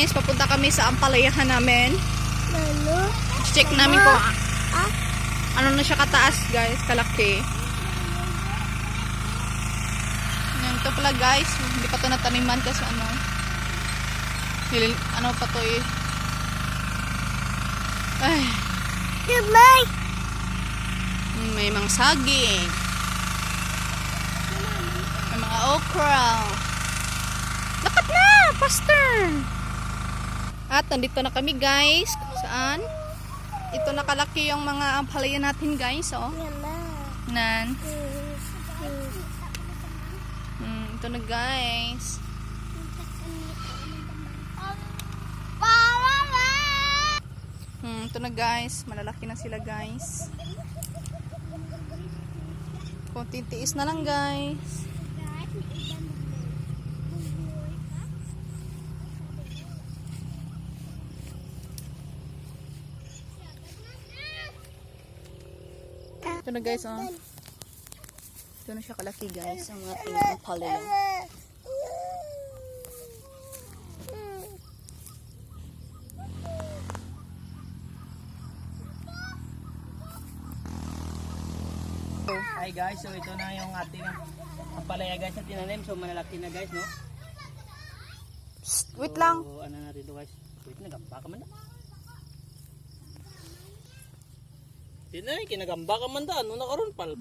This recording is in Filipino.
guys, papunta kami sa ampalayahan namin. Check namin kung ano na siya kataas guys, kalaki. Ito pala guys, hindi pa ito nataniman kasi ano pa ito eh. Ay. May mga saging. May mga okra. Lakat na! Faster! At nandito na kami guys. Saan? Ito nakalaki yung mga ampalaya natin guys. Oh. Nan. Ito na guys. Ito na guys. Malalaki na sila guys. Konting tiis na lang guys. Ito na guys, oh. Ito na siya kalaki guys, ang ating ampalaya. Hi guys, so ito na yung ating ampalaya guys na tinanim. So malalaki na guys, no? Psst, wait lang. So ano natin ito guys? Wait, nagamba ka man na. Tinay, kinagamba ka man da. Ano na karon pal?